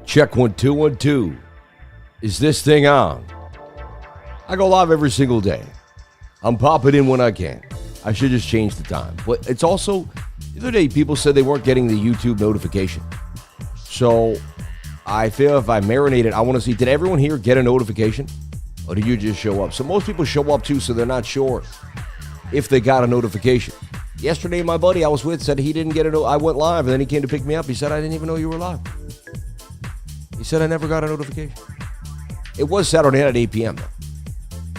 Check 1 2 1 2. Is this thing on? I go live every single day. I'm popping in when I can. I should just change the time. But it's also, the other day people said they weren't getting the YouTube notification. So I feel if I marinate it, I want to see, did everyone here get a notification? Or did you just show up? So most people show up too, so they're not sure if they got a notification. Yesterday, my buddy I was with said he didn't get it. I went live, and then he came to pick me up. He said, I didn't even know you were live. He said, I never got a notification. It was Saturday night at 8 p.m., though.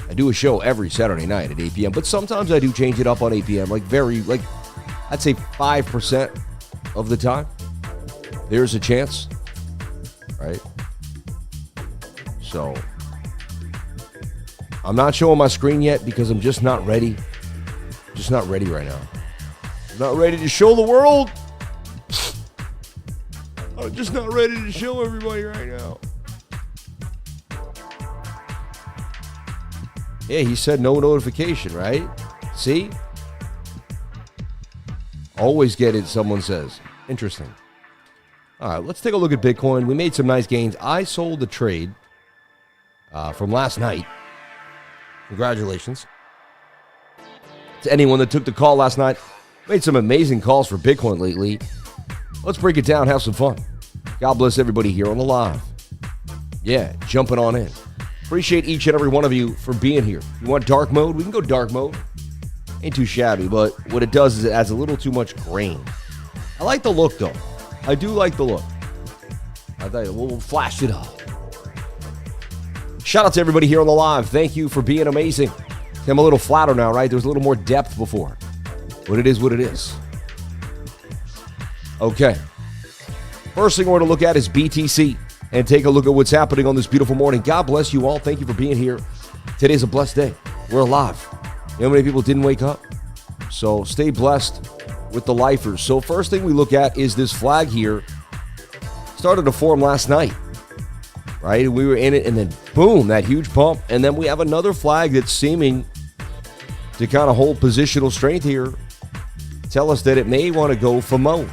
I do a show every Saturday night at 8 p.m., but sometimes I do change it up on 8 p.m., I'd say 5% of the time. There's a chance, right? So, I'm not showing my screen yet because I'm just not ready. Just not ready right now. I'm not ready to show the world. I'm just not ready to show everybody right now. Yeah, he said no notification, right? See? Always get it, someone says. Interesting. All right, let's take a look at Bitcoin. We made some nice gains. I sold the trade from last night. Congratulations to anyone that took the call last night. Made some amazing calls for Bitcoin lately. Let's break it down, have some fun. God bless everybody here on the live. Yeah, jumping on in. Appreciate each and every one of you for being here. You want dark mode? We can go dark mode. Ain't too shabby, but what it does is it adds a little too much grain. I like the look, though. I do like the look. I thought we'll flash it up. Shout out to everybody here on the live. Thank you for being amazing. I'm a little flatter now, right? There's a little more depth before. But it is what it is. Okay. First thing we're going to look at is BTC and take a look at what's happening on this beautiful morning. God bless you all. Thank you for being here. Today's a blessed day. We're alive. You know how many people didn't wake up? So stay blessed with the lifers. So first thing we look at is this flag here. Started to form last night. Right? We were in it, and then boom, that huge pump. And then we have another flag that's seeming to kind of hold positional strength here. Tell us that it may want to go for more.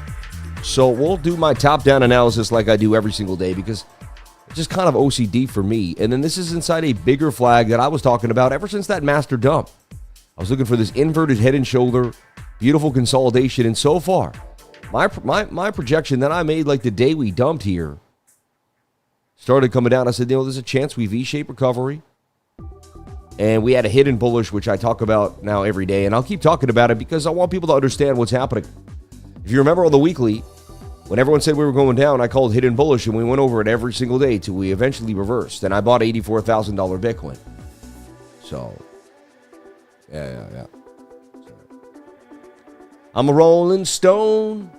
So we'll do my top-down analysis like I do every single day because it's just kind of OCD for me. And then this is inside a bigger flag that I was talking about ever since that master dump. I was looking for this inverted head and shoulder, beautiful consolidation. And so far, my projection that I made like the day we dumped here started coming down. I said, there's a chance we V-shape recovery. And we had a hidden bullish, which I talk about now every day. And I'll keep talking about it because I want people to understand what's happening. If you remember on the weekly, when everyone said we were going down, I called hidden bullish, and we went over it every single day till we eventually reversed. And I bought $84,000 Bitcoin. So, yeah. I'm a rolling stone,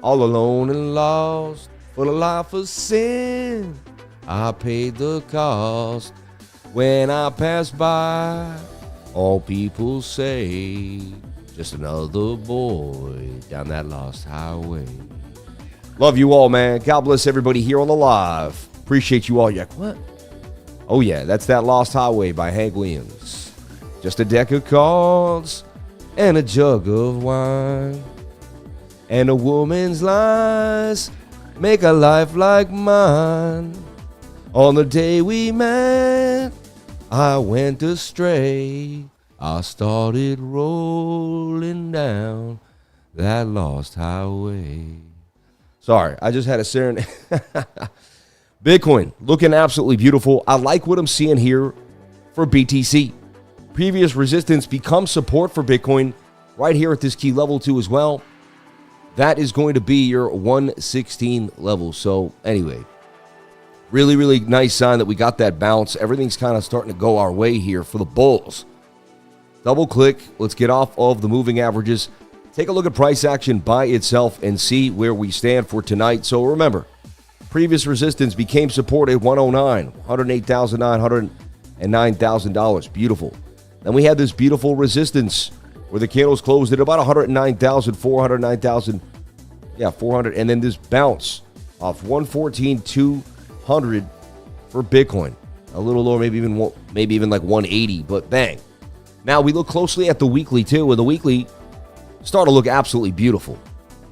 all alone and lost, for the life of sin. I paid the cost. When I pass by, all people say, just another boy down that lost highway. Love you all, man. God bless everybody here on the live. Appreciate you all. You're like, what? Oh, yeah, that's that Lost Highway by Hank Williams. Just a deck of cards and a jug of wine. And a woman's lies make a life like mine. On the day we met, I went astray. I started rolling down that lost highway. Sorry, I just had a serenade. Bitcoin looking absolutely beautiful. I like what I'm seeing here for BTC. Previous resistance becomes support for Bitcoin right here at this key level too as well. That is going to be your 116 level. So anyway, really, really nice sign that we got that bounce. Everything's kind of starting to go our way here for the bulls. Double click. Let's get off of the moving averages. Take a look at price action by itself and see where we stand for tonight. So remember, previous resistance became support at 109, $108,900 and $9,000. Beautiful. Then we had this beautiful resistance where the candles closed at about 109,400, 9,000, 400. And then this bounce off 114,200 for Bitcoin. A little lower, maybe even like 180, but bang. Now we look closely at the weekly too, and the weekly start to look absolutely beautiful.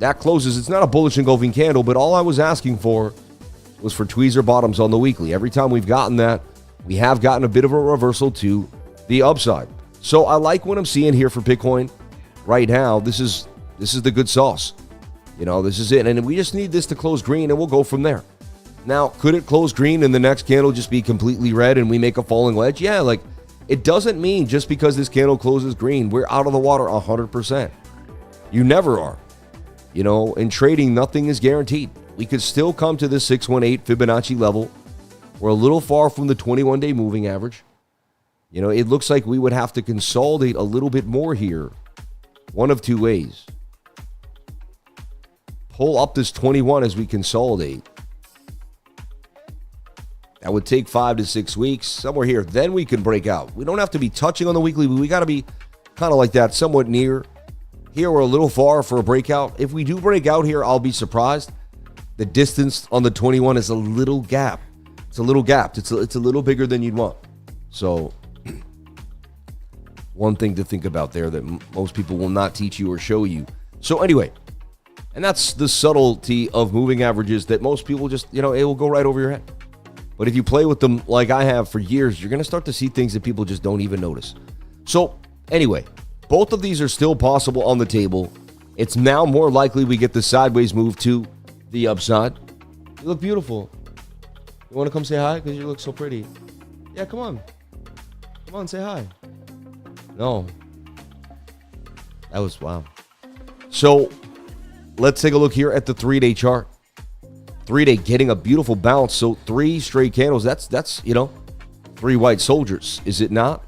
that closes. It's not a bullish engulfing candle, but all I was asking for was for tweezer bottoms on the weekly. Every time we've gotten that, we have gotten a bit of a reversal to the upside. So I like what I'm seeing here for Bitcoin right now. This is the good sauce. This is it. And we just need this to close green, and we'll go from there. Now, could it close green and the next candle just be completely red and we make a falling wedge? Yeah, it doesn't mean just because this candle closes green, we're out of the water 100%. You never are. In trading, nothing is guaranteed. We could still come to this 618 Fibonacci level. We're a little far from the 21-day moving average. It looks like we would have to consolidate a little bit more here. One of two ways. Pull up this 21 as we consolidate. That would take 5 to 6 weeks, somewhere here. Then we can break out. We don't have to be touching on the weekly, but we got to be kind of like that, somewhat near. Here we're a little far for a breakout. If we do break out here, I'll be surprised. The distance on the 21 is a little gap. It's a little gapped. It's a little bigger than you'd want. So one thing to think about there that most people will not teach you or show you. So anyway, and that's the subtlety of moving averages that most people just, it will go right over your head. But if you play with them like I have for years, you're going to start to see things that people just don't even notice. So anyway, both of these are still possible on the table. It's now more likely we get the sideways move to the upside. You look beautiful. You want to come say hi? Because you look so pretty. Yeah, come on. Come on, say hi. No. That was, wow. So let's take a look here at the 3-day chart. 3-day getting a beautiful bounce. So 3 straight candles. That's 3 white soldiers, is it not?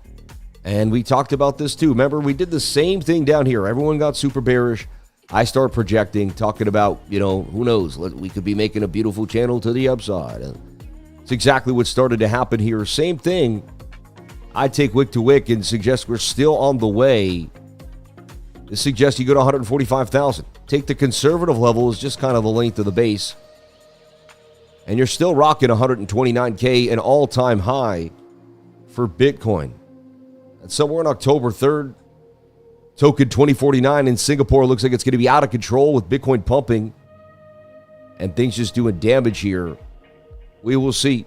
And we talked about this too. Remember, we did the same thing down here. Everyone got super bearish. I start projecting, talking about, who knows? We could be making a beautiful channel to the upside. It's exactly what started to happen here. Same thing. I take wick to wick and suggest we're still on the way. This suggests you go to 145,000. Take the conservative level is just kind of the length of the base. And you're still rocking 129K, an all-time high for Bitcoin. That's somewhere on October 3rd. Token 2049 in Singapore looks like it's going to be out of control with Bitcoin pumping and things just doing damage here. We will see.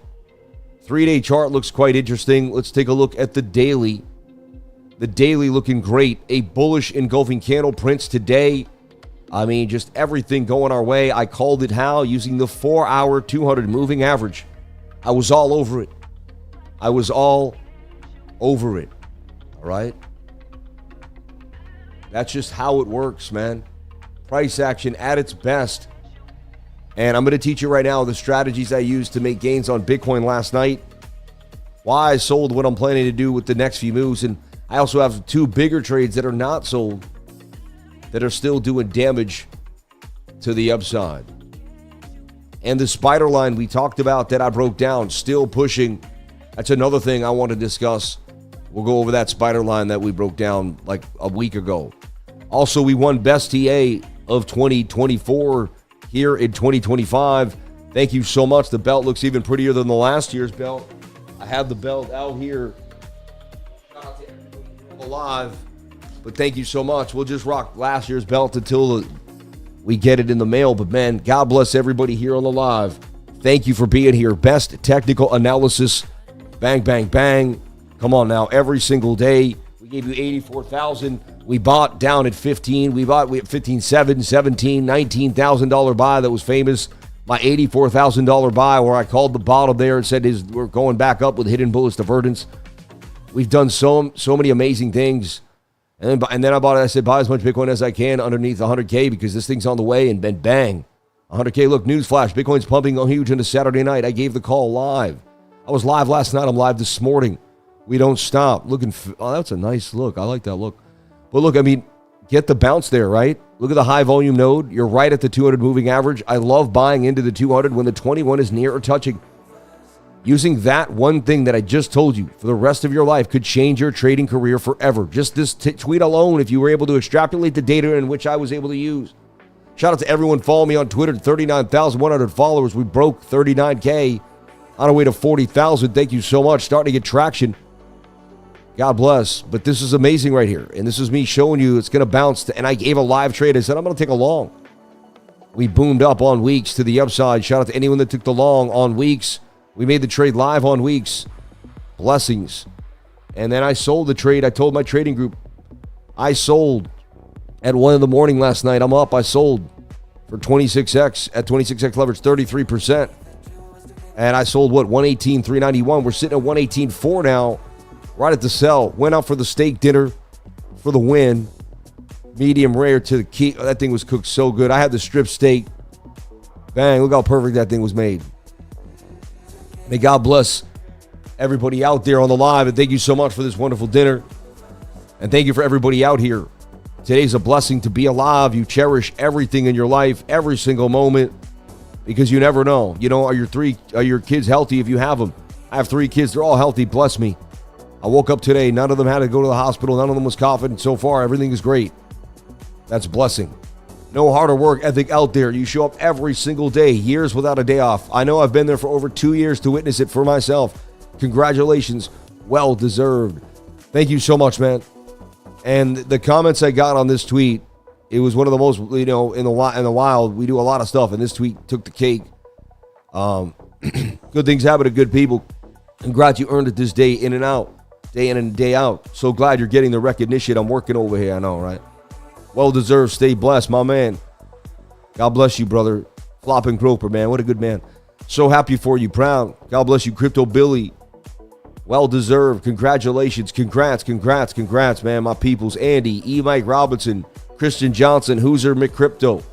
3-day chart looks quite interesting. Let's take a look at the daily. The daily looking great. A bullish engulfing candle prints today. Just everything going our way. I called it how? Using the 4-hour 200 moving average. I was all over it. All right? That's just how it works, man. Price action at its best. And I'm going to teach you right now the strategies I used to make gains on Bitcoin last night. Why I sold, what I'm planning to do with the next few moves. And I also have 2 bigger trades that are not sold that are still doing damage to the upside. And the spider line we talked about that I broke down, still pushing. That's another thing I want to discuss. We'll go over that spider line that we broke down like a week ago. Also, we won Best TA of 2024 here in 2025. Thank you so much. The belt looks even prettier than the last year's belt. I have the belt out here. Shout out to everybody alive. But thank you so much. We'll just rock last year's belt until we get it in the mail. But man, God bless everybody here on the live. Thank you for being here. Best technical analysis. Bang, bang, bang. Come on now. Every single day. We gave you 84,000. We bought down at 15. We had 15.7, 17, $19,000 buy that was famous. My $84,000 buy where I called the bottom there and said we're going back up with hidden bullets divergence. We've done so many amazing things. And then I said, buy as much Bitcoin as I can underneath 100K because this thing's on the way, and then bang. 100K, look, newsflash, Bitcoin's pumping huge into Saturday night. I gave the call live. I was live last night. I'm live this morning. We don't stop. That's a nice look. I like that look. But look, get the bounce there, right? Look at the high volume node. You're right at the 200 moving average. I love buying into the 200 when the 21 is near or touching. Using that one thing that I just told you for the rest of your life could change your trading career forever. Just this tweet alone, if you were able to extrapolate the data in which I was able to use. Shout out to everyone following me on Twitter. 39,100 followers. We broke 39K on our way to 40,000. Thank you so much. Starting to get traction. God bless. But this is amazing right here. And this is me showing you it's going to bounce. And I gave a live trade. I said, I'm going to take a long. We boomed up on weeks to the upside. Shout out to anyone that took the long on weeks. We made the trade live on weeks. Blessings. And then I sold the trade. I told my trading group, I sold at 1 in the morning last night. I'm up. I sold for 26x at 26x leverage, 33%. And I sold, 118,391. We're sitting at 118.4 now, right at the sell. Went out for the steak dinner for the win. Medium rare to the key. That thing was cooked so good. I had the strip steak. Bang, look how perfect that thing was made. May God bless everybody out there on the live, and thank you so much for this wonderful dinner. And thank you for everybody out here. Today's a blessing to be alive. You cherish everything in your life, every single moment, because you never know. Are your kids healthy if you have them? I have 3 kids. They're all healthy. Bless me. I woke up today. None of them had to go to the hospital. None of them was coughing. So far, everything is great. That's a blessing. No harder work ethic out there. You show up every single day, years without a day off. I know I've been there for over 2 years to witness it for myself. Congratulations. Well deserved. Thank you so much, man. And the comments I got on this tweet, it was one of the most, in the wild, we do a lot of stuff, and this tweet took the cake. Good things happen to good people. Congrats, you earned it this day in and out. Day in and day out. So glad you're getting the recognition. I'm working over here, I know, right? Well deserved. Stay blessed, my man. God bless you, brother. Flopping Groper, man. What a good man. So happy for you. Proud. God bless you, Crypto Billy. Well deserved. Congratulations. Congrats, man. My peoples. Andy, E. Mike Robinson, Christian Johnson, Hooser McCrypto,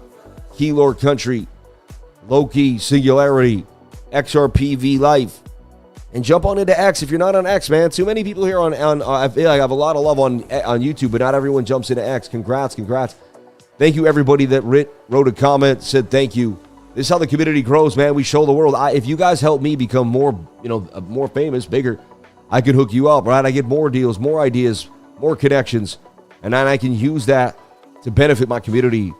Keylord Country, Loki, Singularity, XRPV Life. And jump on into X if you're not on X, man. Too many people here I feel like I have a lot of love on YouTube, but not everyone jumps into X. Congrats. Thank you, everybody that wrote a comment, said thank you. This is how the community grows, man. We show the world. If you guys help me become more, more famous, bigger, I can hook you up, right? I get more deals, more ideas, more connections, and then I can use that to benefit my community.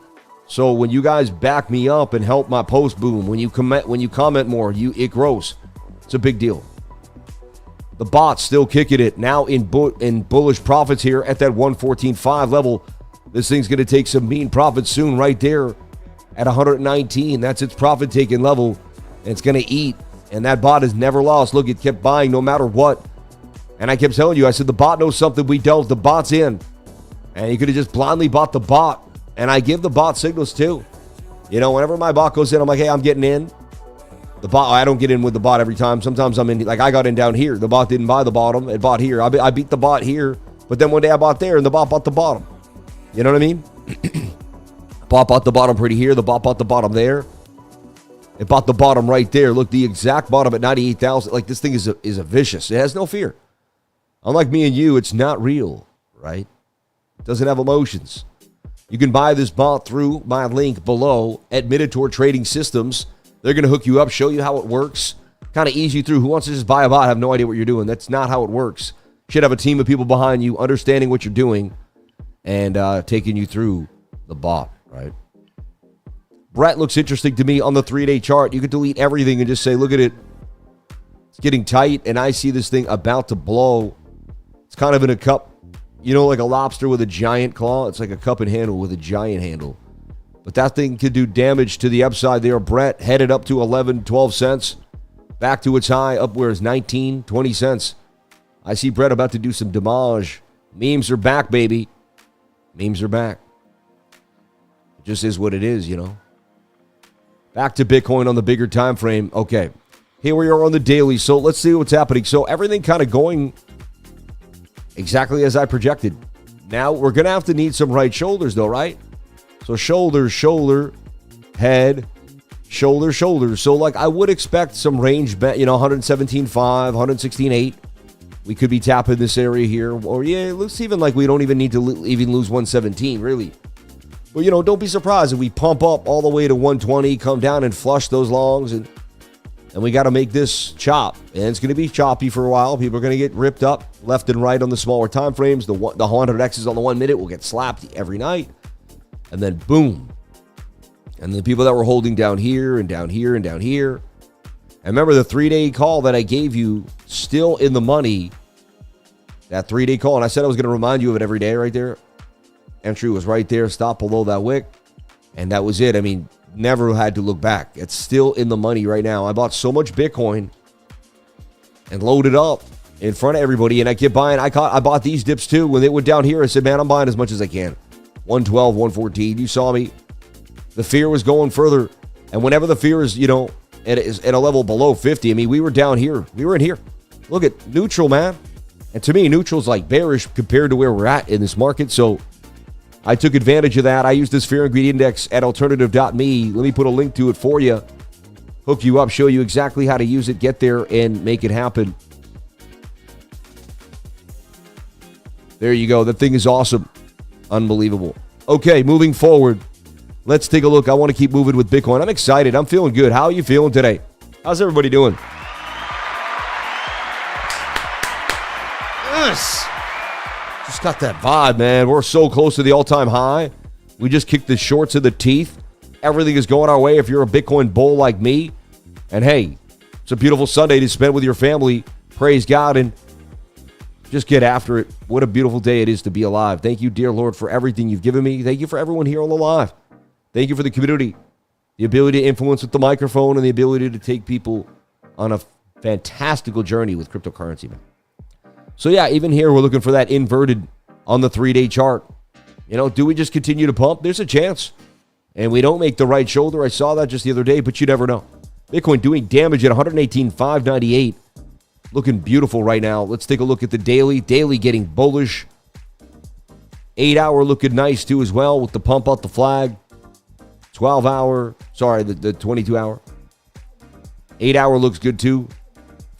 So when you guys back me up and help my post boom, when you comment more, it grows. It's a big deal. The bot's still kicking it now in bullish profits here at that 114.5 level. This thing's going to take some mean profits soon right there at 119. That's its profit taking level. And it's going to eat. And that bot has never lost. Look, it kept buying no matter what. And I kept telling you, I said, the bot knows something we don't. The bot's in. And you could have just blindly bought the bot. And I give the bot signals too. Whenever my bot goes in, I'm like, hey, I'm getting in. The bot, I don't get in with the bot every time. Sometimes I'm in, like I got in down here. The bot didn't buy the bottom. It bought here. I beat the bot here. But then one day I bought there and the bot bought the bottom. You know what I mean? Bot bought the bottom pretty here. The bot bought the bottom there. It bought the bottom right there. Look, the exact bottom at 98,000. Like this thing is a vicious. It has no fear. Unlike me and you, it's not real, right? It doesn't have emotions. You can buy this bot through my link below at Minotaur Trading Systems. They're going to hook you up, show you how it works, kind of ease you through. Who wants to just buy a bot, have no idea what you're doing? That's not how it works. You should have a team of people behind you, understanding what you're doing, and taking you through the bot, right? Brett looks interesting to me on the 3-day chart. You can delete everything and just say, look at it. It's getting tight, and I see this thing about to blow. It's kind of in a cup, like a lobster with a giant claw. It's like a cup and handle with a giant handle. But that thing could do damage to the upside there. Brett headed up to 11, 12 cents. Back to its high, up where it's 19, 20 cents. I see Brett about to do some damage. Memes are back, baby. Memes are back. It just is what it is, Back to Bitcoin on the bigger time frame. Okay, here we are on the daily. So let's see what's happening. So everything kind of going exactly as I projected. Now we're going to have to need some right shoulders though, right? So shoulder, head, shoulder. So like I would expect some range, 117.5, 116.8. We could be tapping this area here. Or it looks even like we don't even need to even lose 117, really. But, don't be surprised if we pump up all the way to 120, come down and flush those longs. And we got to make this chop. And it's going to be choppy for a while. People are going to get ripped up left and right on the smaller time frames. The 100Xs on the 1 minute will get slapped every night. And then boom. And the people that were holding down here and down here and down here. And remember the 3-day call that I gave you, still in the money. That 3-day call. And I said I was going to remind you of it every day right there. Entry was right there. Stop below that wick. And that was it. I mean, never had to look back. It's still in the money right now. I bought so much Bitcoin and loaded up in front of everybody, and I kept buying. I bought these dips too. When they went down here, I said, man, I'm buying as much as I can. 112, 114. You saw me. The fear was going further. And whenever the fear is, at a level below 50, I mean, we were down here. We were in here. Look at neutral, man. And to me, neutral's like bearish compared to where we're at in this market. So I took advantage of that. I used this fear and greed index at alternative.me. Let me put a link to it for you. Hook you up, show you exactly how to use it, get there, and make it happen. There you go. The thing is awesome. Unbelievable. Okay, moving forward. Let's take a look. I want to keep moving with Bitcoin. I'm excited. I'm feeling good. How are you feeling today? How's everybody doing? Yes. Just got that vibe, man. We're so close to the all-time high. We just kicked the shorts in the teeth. Everything is going our way if you're a Bitcoin bull like me. And hey, it's a beautiful Sunday to spend with your family. Praise God and just get after it. What a beautiful day it is to be alive. Thank you, dear Lord, for everything you've given me. Thank you for everyone here on the live. Thank you for the community, the ability to influence with the microphone, and the ability to take people on a fantastical journey with cryptocurrency, man. So yeah, even here, we're looking for that inverted on the 3-day chart. Do we just continue to pump? There's a chance. And we don't make the right shoulder. I saw that just the other day, but you never know. Bitcoin doing damage at 118,598. Looking beautiful right now. Let's take a look at the daily. Daily getting bullish. 8-hour looking nice too as well with the pump out the flag. 12-hour, sorry, the 22-hour. 8-hour looks good too.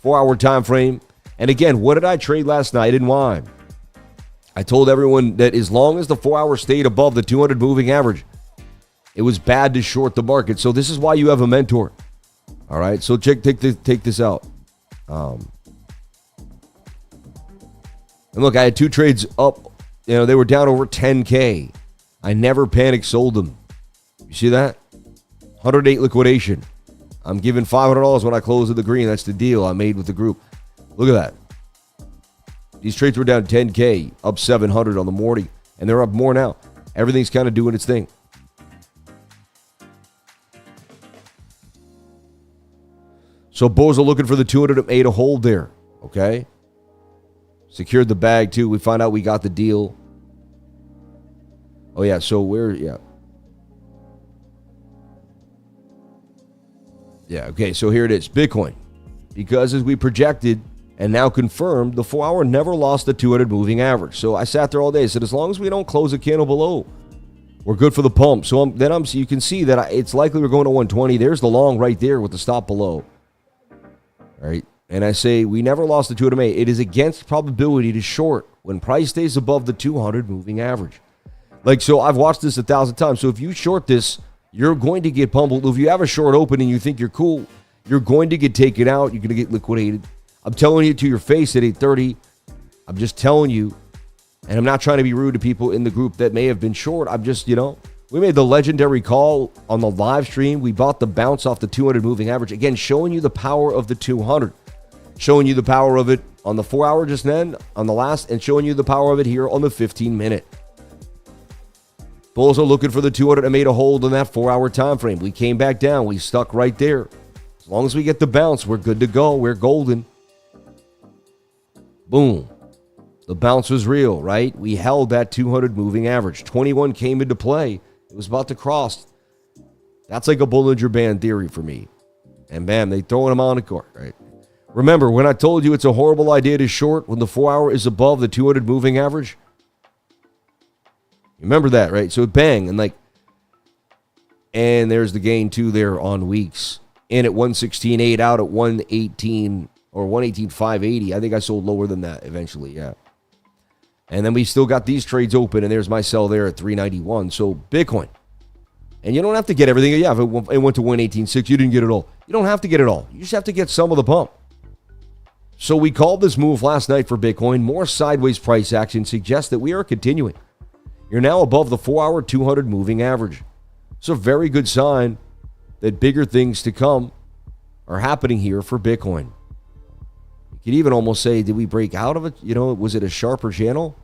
4-hour time frame. And again, what did I trade last night and why? I told everyone that as long as the 4-hour stayed above the 200 moving average, it was bad to short the market. So this is why you have a mentor. All right, so take this out. And look, I had 2 trades up. They were down over 10K. I never panic sold them. You see that? 108 liquidation. I'm giving $500 when I close in the green. That's the deal I made with the group. Look at that. These trades were down 10K, up 700 on the morning, and they're up more now. Everything's kind of doing its thing. So bulls are looking for the 200 to hold there, okay? Secured the bag too. We find out we got the deal. Oh yeah, so Yeah, okay, so here it is. Bitcoin. Because as we projected and now confirmed, the 4-hour never lost the 200 moving average. So I sat there all day. I said, as long as we don't close a candle below, we're good for the pump. So you can see that it's likely we're going to 120. There's the long right there with the stop below. All right. And I say we never lost the 200 MA. It is against probability to short when price stays above the 200 moving average. So I've watched this 1,000 times. So if you short this, you're going to get pummeled. If you have a short open and you think you're cool, you're going to get taken out. You're going to get liquidated. I'm telling you to your face at 8:30. I'm just telling you. And I'm not trying to be rude to people in the group that may have been short. I'm just, we made the legendary call on the live stream. We bought the bounce off the 200 moving average. Again, showing you the power of the 200. Showing you the power of it on the 4-hour just then, on the last, and showing you the power of it here on the 15-minute. Bulls are looking for the 200 and made a hold on that 4-hour time frame. We came back down. We stuck right there. As long as we get the bounce, we're good to go. We're golden. Boom. The bounce was real, right? We held that 200 moving average. 21 came into play. It was about to cross. That's like a Bollinger Band theory for me. And bam, they throw him on the court, right? Remember, when I told you it's a horrible idea to short when the 4-hour is above the 200 moving average? Remember that, right? So bang, and there's the gain too there on weeks. In at 116.8, out at 118 or 118.580. I think I sold lower than that eventually, yeah. And then we still got these trades open, and there's my sell there at 391. So Bitcoin. And you don't have to get everything. Yeah, if it went to 118.6, you didn't get it all. You don't have to get it all. You just have to get some of the pump. So we called this move last night for Bitcoin. More sideways price action suggests that we are continuing. You're now above the 4-hour 200 moving average. It's a very good sign that bigger things to come are happening here for Bitcoin. You could even almost say, did we break out of it? Was it a sharper channel?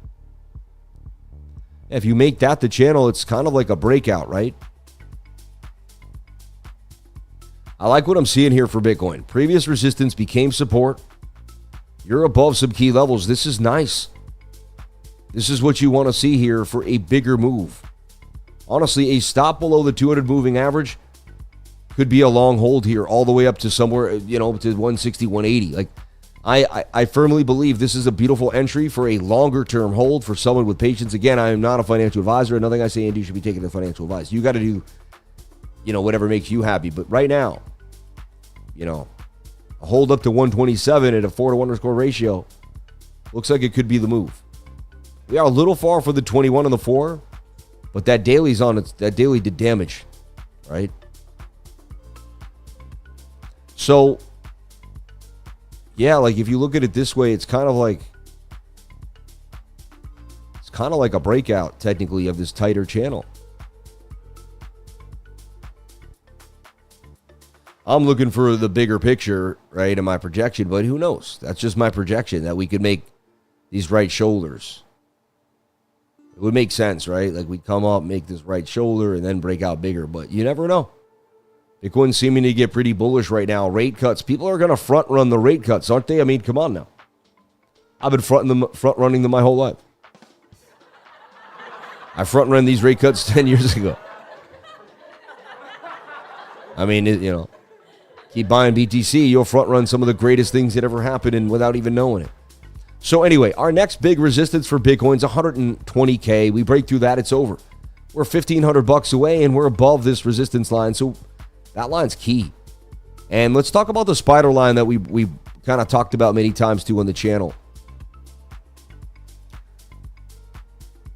If you make that the channel, it's kind of like a breakout, right? I like what I'm seeing here for Bitcoin. Previous resistance became support. You're above some key levels. This is nice. This is what you want to see here for a bigger move. Honestly, a stop below the 200 moving average could be a long hold here all the way up to somewhere, to 160, 180. Like, I firmly believe this is a beautiful entry for a longer term hold for someone with patience. Again, I am not a financial advisor. Nothing I say, Andy, should be taken as financial advice. You got to do, whatever makes you happy. But right now, a hold up to 127 at a 4-to-1 ratio looks like it could be the move. We are a little far for the 21 and the 4, but that daily did damage, right? So, yeah, like if you look at it this way, it's kind of like a breakout technically of this tighter channel. I'm looking for the bigger picture, right, in my projection, but who knows? That's just my projection that we could make these right shoulders. It would make sense, right? Like we'd come up, make this right shoulder, and then break out bigger, but you never know. Bitcoin's seeming to get pretty bullish right now. Rate cuts. People are going to front run the rate cuts, aren't they? I mean, come on now. I've been front running them my whole life. I front ran these rate cuts 10 years ago. I mean, keep buying BTC, you'll front run some of the greatest things that ever happened and without even knowing it. So anyway, our next big resistance for Bitcoin's 120K. We break through that, it's over. We're $1,500 away and we're above this resistance line. So that line's key. And let's talk about the spider line that we kind of talked about many times too on the channel.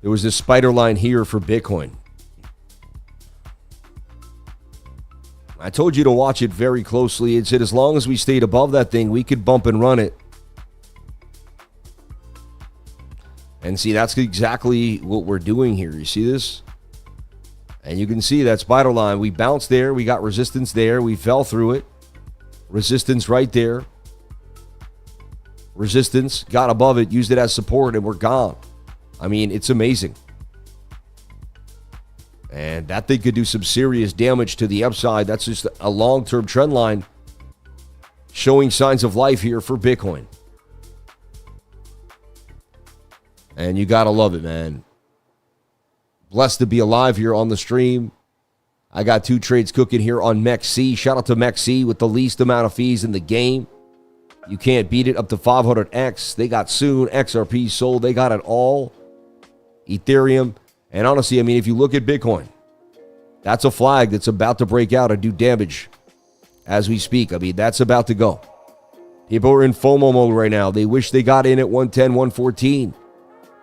There was this spider line here for Bitcoin. I told you to watch it very closely. It said as long as we stayed above that thing, we could bump and run it. And see, that's exactly what we're doing here. You see this? And you can see that spider line. We bounced there. We got resistance there. We fell through it. Resistance right there. Resistance. Got above it. Used it as support. And we're gone. I mean, it's amazing. And that thing could do some serious damage to the upside. That's just a long-term trend line showing signs of life here for Bitcoin. And you got to love it, man. Blessed to be alive here on the stream. I got 2 trades cooking here on MEXC. Shout out to MEXC with the least amount of fees in the game. You can't beat it, up to 500X. They got Soon, XRP sold. They got it all. Ethereum. And honestly, I mean, if you look at Bitcoin, that's a flag that's about to break out and do damage as we speak. I mean, that's about to go. People are in FOMO mode right now. They wish they got in at 110, 114.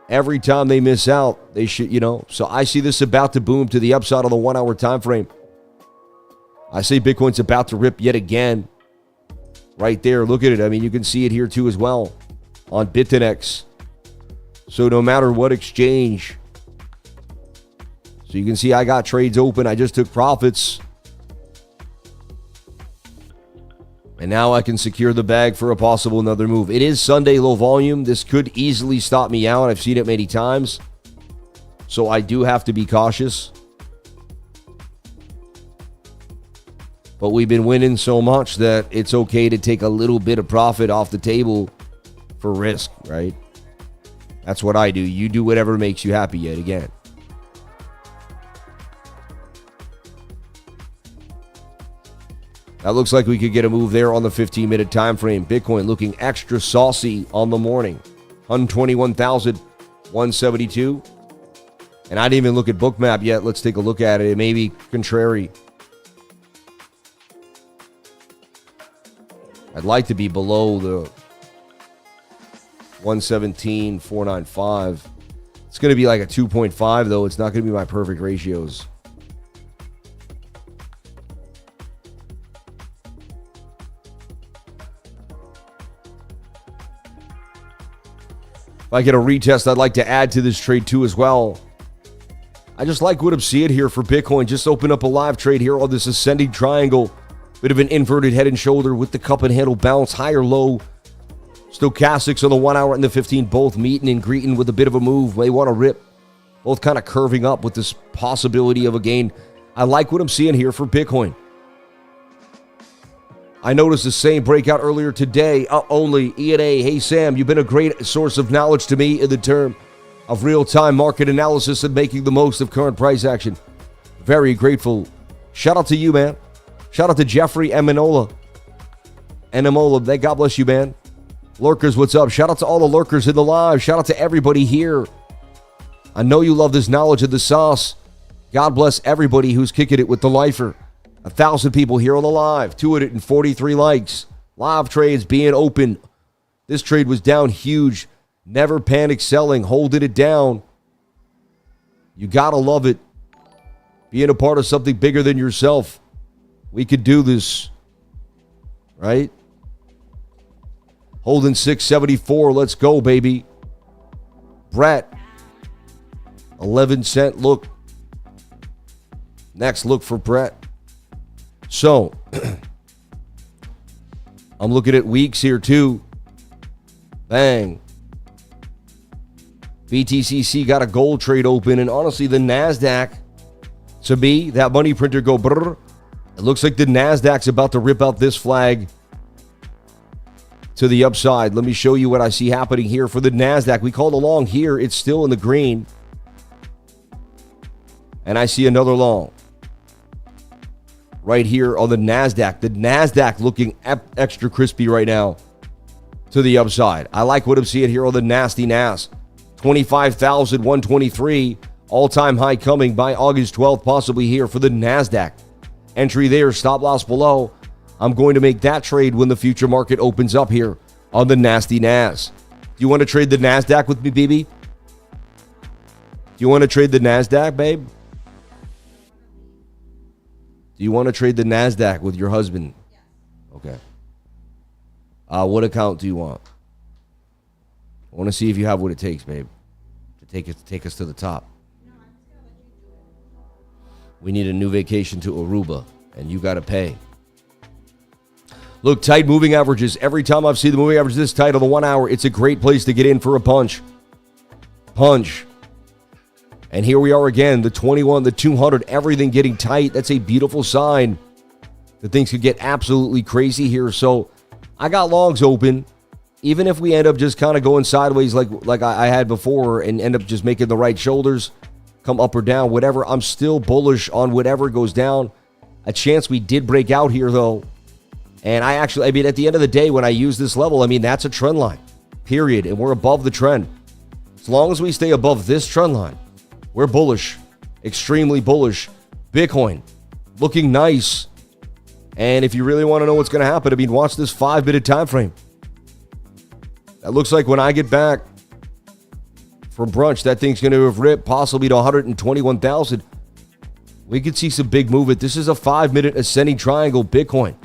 Every time they miss out, they should, So I see this about to boom to the upside on the 1 hour time frame. I say Bitcoin's about to rip yet again. Right there. Look at it. I mean, you can see it here too as well on BitNX. So no matter what exchange. So you can see I got trades open. I just took profits. And now I can secure the bag for a possible another move. It is Sunday low volume. This could easily stop me out. I've seen it many times. So I do have to be cautious. But we've been winning so much that it's okay to take a little bit of profit off the table for risk, right? That's what I do. You do whatever makes you happy yet again. That looks like we could get a move there on the 15-minute time frame. Bitcoin looking extra saucy on the morning. 121,172. And I didn't even look at Bookmap yet. Let's take a look at it. It may be contrary. I'd like to be below the 117,495. It's going to be like a 2.5, though. It's not going to be my perfect ratios. If I get a retest, I'd like to add to this trade too as well. I just like what I'm seeing here for Bitcoin. Just open up a live trade here on this ascending triangle. Bit of an inverted head and shoulder with the cup and handle bounce, higher low. Stochastics on the 1 hour and the 15, both meeting and greeting with a bit of a move. They want to rip. Both kind of curving up with this possibility of a gain. I like what I'm seeing here for Bitcoin. I noticed the same breakout earlier today. Only E&A. Hey, Sam, you've been a great source of knowledge to me in the term of real-time market analysis and making the most of current price action. Very grateful. Shout out to you, man. Shout out to Jeffrey Eminola. God bless you, man. Lurkers, what's up? Shout out to all the lurkers in the live. Shout out to everybody here. I know you love this knowledge of the sauce. God bless everybody who's kicking it with the lifer. 1,000 people here on the live. 243 likes. Live trades being open. This trade was down huge. Never panic selling. Holding it down. You gotta love it. Being a part of something bigger than yourself. We could do this. Right? Holding 674. Let's go, baby. Brett. 11-cent look. Next look for Brett. So, I'm looking at weeks here too. Bang. BTC.C got a gold trade open, and honestly, the NASDAQ, to me, that money printer go brrr. It looks like the NASDAQ's about to rip out this flag to the upside. Let me show you what I see happening here for the NASDAQ. We called a long here. It's still in the green. And I see another long right here on the NASDAQ. The NASDAQ looking extra crispy right now to the upside. I like what I'm seeing here on the nasty NAS. 25,123, all-time high coming by August 12th, possibly here for the NASDAQ. Entry there, stop loss below. I'm going to make that trade when the future market opens up here on the nasty NAS. Do you want to trade the NASDAQ with me, BB? Do you want to trade the NASDAQ, babe? Do you want to trade the NASDAQ with your husband? Yes. Okay. What account do you want? I want to see if you have what it takes, babe, to take us to the top. No, I'm just gonna let you do it. We need a new vacation to Aruba, and you got to pay. Look, tight moving averages. Every time I've seen the moving average this tight on the 1 hour, it's a great place to get in for a punch. Punch. And here we are again, the 21, the 200, everything getting tight. That's a beautiful sign that things could get absolutely crazy here. So I got longs open. Even if we end up just kind of going sideways like I had before and end up just making the right shoulders, come up or down, whatever, I'm still bullish on whatever goes down. A chance we did break out here, though. And I mean, at the end of the day, when I use this level, I mean, that's a trend line, period. And we're above the trend. As long as we stay above this trend line, we're bullish, extremely bullish. Bitcoin, looking nice. And if you really want to know what's going to happen, I mean, watch this 5-minute time frame. That looks like when I get back for brunch, that thing's going to have ripped possibly to 121,000. We could see some big movement. This is a 5-minute ascending triangle Bitcoin.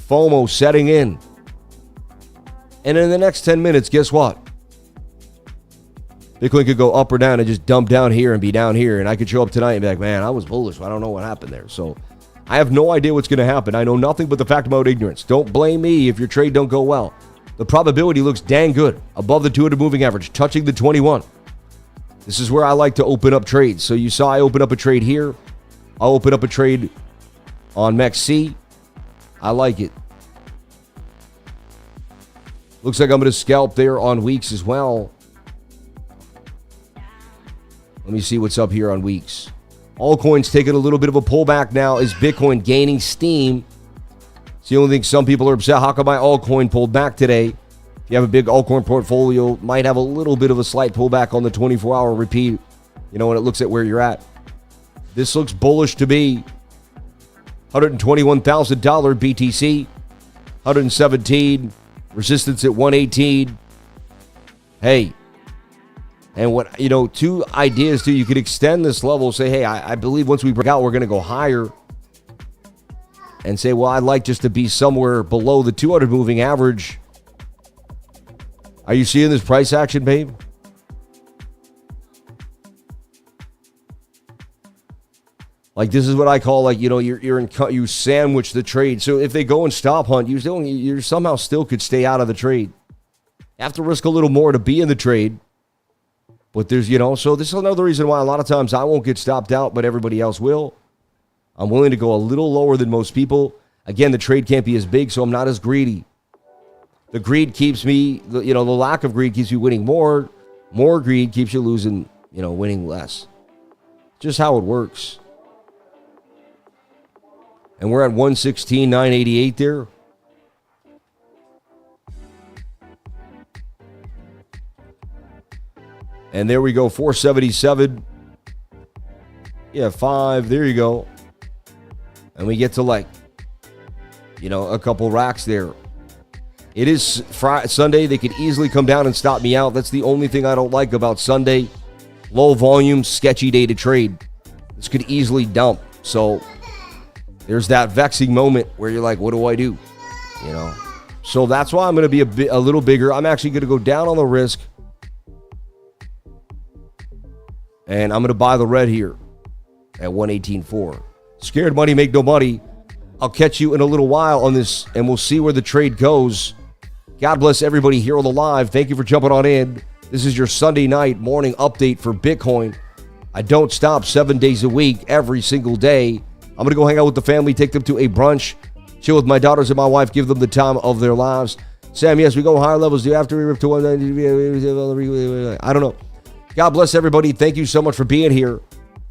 FOMO setting in. And in the next 10 minutes, guess what? Bitcoin could go up or down and just dump down here and be down here. And I could show up tonight and be like, man, I was bullish. I don't know what happened there. So I have no idea what's going to happen. I know nothing but the fact about ignorance. Don't blame me if your trade don't go well. The probability looks dang good. Above the 200 moving average, touching the 21. This is where I like to open up trades. So you saw I open up a trade here. I'll open up a trade on MEXC. I like it. Looks like I'm going to scalp there on weeks as well. Let me see what's up here on weeks. Altcoins taking a little bit of a pullback now as Bitcoin gaining steam. It's the only thing some people are upset. How come my altcoin pulled back today? If you have a big altcoin portfolio, might have a little bit of a slight pullback on the 24-hour repeat, you know, when it looks at where you're at. This looks bullish to me. $121,000 BTC. 117. Resistance at 118. Hey. And what, you know, two ideas too. You could extend this level, say, hey, I believe once we break out, we're going to go higher. And say, well, I'd like just to be somewhere below the 200 moving average. Are you seeing this price action, babe? Like, this is what I call, like, you know, you sandwich the trade. So if they go and stop hunt, you somehow still could stay out of the trade. You have to risk a little more to be in the trade. But there's, you know, so this is another reason why a lot of times I won't get stopped out, but everybody else will. I'm willing to go a little lower than most people. Again, the trade can't be as big, so I'm not as greedy. The greed keeps me, the lack of greed keeps you winning more. More greed keeps you losing, winning less. Just how it works. And we're at 116,988 there. And there we go, 477. Yeah, 5. There you go. And we get to a couple racks there. It is Sunday. They could easily come down and stop me out. That's the only thing I don't like about Sunday. Low volume, sketchy day to trade. This could easily dump. So there's that vexing moment where you're like, what do I do? So that's why I'm going to be a little bigger. I'm actually going to go down on the risk. And I'm going to buy the red here at 118.4. Scared money, make no money. I'll catch you in a little while on this, and we'll see where the trade goes. God bless everybody here on the live. Thank you for jumping on in. This is your Sunday night morning update for Bitcoin. I don't stop 7 days a week, every single day. I'm going to go hang out with the family, take them to a brunch, chill with my daughters and my wife, give them the time of their lives. Sam, yes, we go higher levels. Do you have to rip to 190? I don't know. God bless everybody. Thank you so much for being here.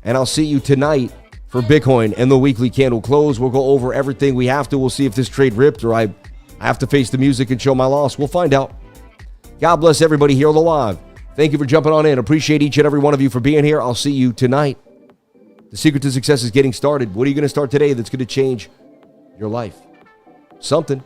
And I'll see you tonight for Bitcoin and the weekly candle close. We'll go over everything we have to. We'll see if this trade ripped or I have to face the music and show my loss. We'll find out. God bless everybody here on the live. Thank you for jumping on in. Appreciate each and every one of you for being here. I'll see you tonight. The secret to success is getting started. What are you going to start today that's going to change your life? Something.